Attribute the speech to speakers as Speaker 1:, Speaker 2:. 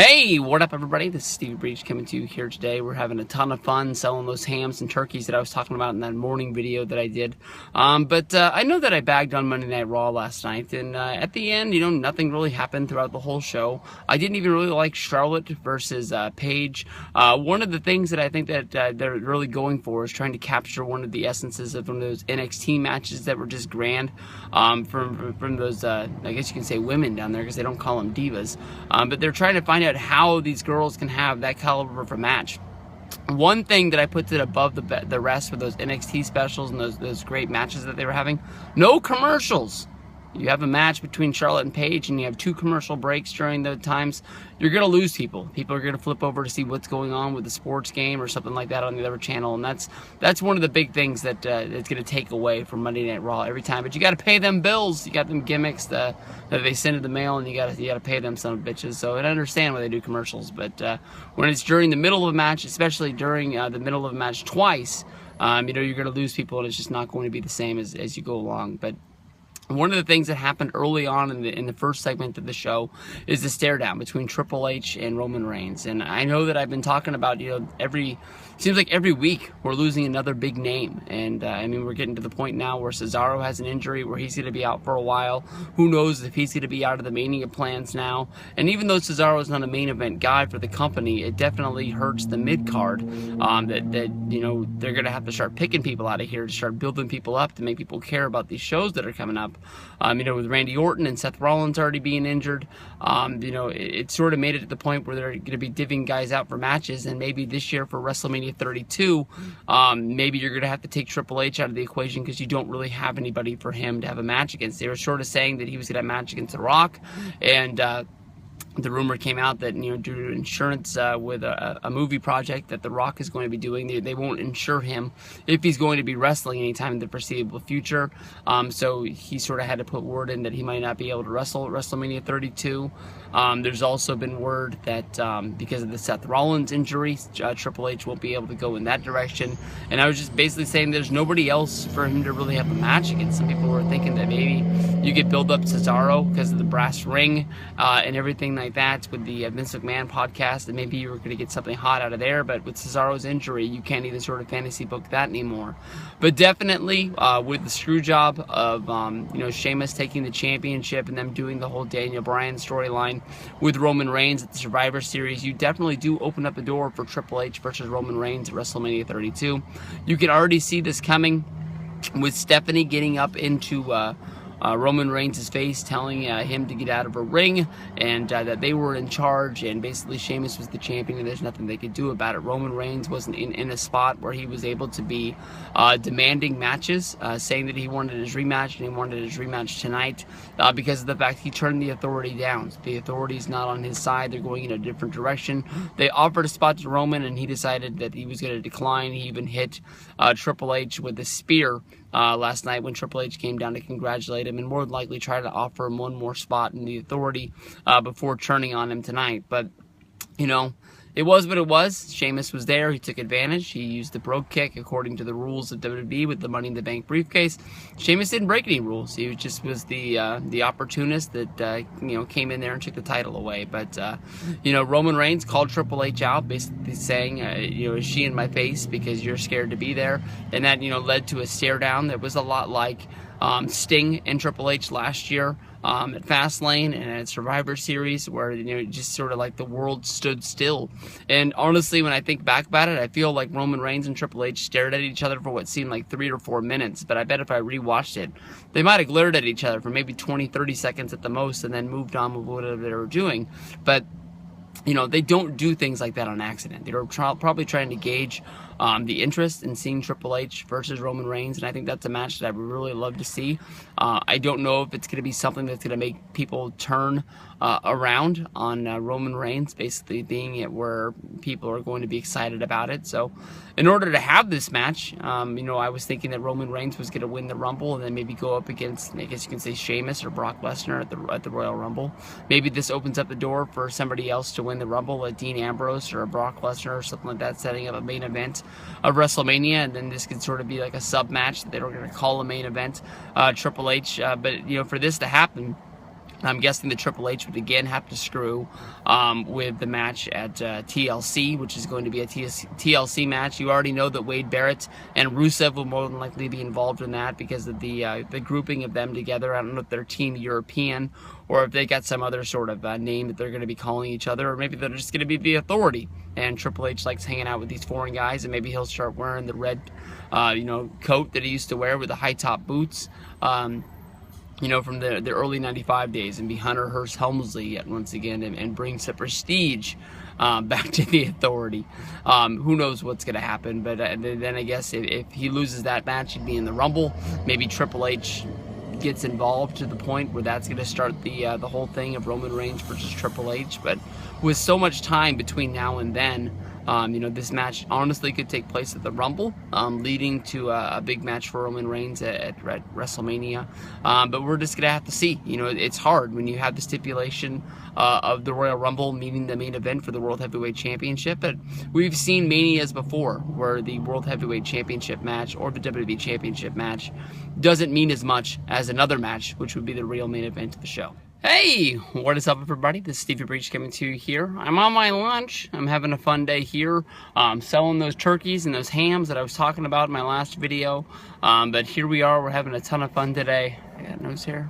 Speaker 1: Hey, what up everybody? This is Steve Breach coming to you here today. We're having a ton of fun selling those hams and turkeys that I was talking about in that morning video that I did. But I know that I bagged on Monday Night Raw last night, and at the end, nothing really happened throughout the whole show. I didn't even really like Charlotte versus Paige. One of the things that I think that they're really going for is trying to capture one of the essences of one of those NXT matches that were just grand from those, I guess you can say women down there because they don't call them divas. But they're trying to find out how these girls can have that caliber of a match. One thing that I put it above the rest with those NXT specials and those great matches that they were having, no commercials. You have a match between Charlotte and Paige and you have 2 commercial breaks during the times, you're going to lose people. People are going to flip over to see what's going on with the sports game or something like that on the other channel, and that's one of the big things that it's going to take away from Monday Night Raw every time. But you got to pay them bills. You got them gimmicks that they send in the mail, and you got to pay them some bitches. So I understand why they do commercials, but when it's during the middle of a match, especially during the middle of a match twice, you're going to lose people, and it's just not going to be the same as you go along. But one of the things that happened early on in the first segment of the show is the stare down between Triple H and Roman Reigns. And I know that I've been talking about, seems like every week we're losing another big name. And I mean, we're getting to the point now where Cesaro has an injury where he's going to be out for a while. Who knows if he's going to be out of the Mania plans now. And even though Cesaro is not a main event guy for the company, it definitely hurts the mid card that they're going to have to start picking people out of here to start building people up to make people care about these shows that are coming up. With Randy Orton and Seth Rollins already being injured, it sort of made it to the point where they're going to be divvying guys out for matches, and maybe this year for WrestleMania 32, maybe you're going to have to take Triple H out of the equation because you don't really have anybody for him to have a match against. They were sort of saying that he was going to have a match against The Rock, and the rumor came out that due to insurance with a movie project that The Rock is going to be doing, they won't insure him if he's going to be wrestling anytime in the foreseeable future. So he sort of had to put word in that he might not be able to wrestle at WrestleMania 32. There's also been word that because of the Seth Rollins injury, Triple H won't be able to go in that direction. And I was just basically saying there's nobody else for him to really have a match against. Some people were thinking that maybe you could build up Cesaro because of the brass ring and everything like that with the Vince McMahon podcast, and maybe you were going to get something hot out of there. But with Cesaro's injury, you can't even sort of fantasy book that anymore. But definitely with the screw job of Sheamus taking the championship and them doing the whole Daniel Bryan storyline with Roman Reigns at the Survivor Series, you definitely do open up the door for Triple H versus Roman Reigns at WrestleMania 32. You can already see this coming with Stephanie getting up into Roman Reigns' face, telling him to get out of a ring, and that they were in charge, and basically Sheamus was the champion and there's nothing they could do about it. Roman Reigns wasn't in a spot where he was able to be demanding matches, saying that he wanted his rematch, and he wanted his rematch tonight because of the fact he turned the Authority down. The Authority's not on his side. They're going in a different direction. They offered a spot to Roman, and he decided that he was going to decline. He even hit Triple H with a spear last night when Triple H came down to congratulate him and more than likely try to offer him one more spot in the Authority before turning on him tonight. But, it was what it was. Sheamus was there. He took advantage. He used the brogue kick according to the rules of WWE with the Money in the Bank briefcase. Sheamus didn't break any rules. He just was the opportunist that came in there and took the title away. But Roman Reigns called Triple H out, basically saying, is she in my face because you're scared to be there? And that led to a stare down that was a lot like Sting and Triple H last year at Fastlane and at Survivor Series, where just sort of like the world stood still. And honestly, when I think back about it, I feel like Roman Reigns and Triple H stared at each other for what seemed like 3 or 4 minutes. But I bet if I rewatched it, they might have glared at each other for maybe 20-30 seconds at the most, and then moved on with whatever they were doing. But they don't do things like that on accident. They were probably trying to gauge the interest in seeing Triple H versus Roman Reigns, and I think that's a match that I would really love to see. I don't know if it's going to be something that's going to make people turn around on Roman Reigns, basically being it where people are going to be excited about it. So in order to have this match, I was thinking that Roman Reigns was going to win the Rumble and then maybe go up against, I guess you can say, Sheamus or Brock Lesnar at the Royal Rumble. Maybe this opens up the door for somebody else to win the Rumble, like Dean Ambrose or a Brock Lesnar or something like that, setting up a main event of WrestleMania, and then this could sort of be like a sub match that they were going to call a main event, Triple H. But for this to happen, I'm guessing that Triple H would again have to screw with the match at TLC, which is going to be a TLC match. You already know that Wade Barrett and Rusev will more than likely be involved in that because of the grouping of them together. I don't know if they're Team European or if they got some other sort of name that they're going to be calling each other, or maybe they're just going to be the Authority. And Triple H likes hanging out with these foreign guys, and maybe he'll start wearing the red, coat that he used to wear with the high top boots. From the early 95 days, and be Hunter Hearst Helmsley yet once again, and bring some prestige back to the Authority. Who knows what's going to happen, but then I guess if he loses that match, he'd be in the Rumble. Maybe Triple H gets involved to the point where that's going to start the whole thing of Roman Reigns versus Triple H. But with so much time between now and then, this match honestly could take place at the Rumble, leading to a big match for Roman Reigns at WrestleMania. But we're just going to have to see. It's hard when you have the stipulation of the Royal Rumble meaning the main event for the World Heavyweight Championship. But we've seen Manias before where the World Heavyweight Championship match or the WWE Championship match doesn't mean as much as another match, which would be the real main event of the show. Hey, what is up, everybody? This is Stevie Breach coming to you here. I'm on my lunch. I'm having a fun day here, selling those turkeys and those hams that I was talking about in my last video. But here we are. We're having a ton of fun today. I got nose hair.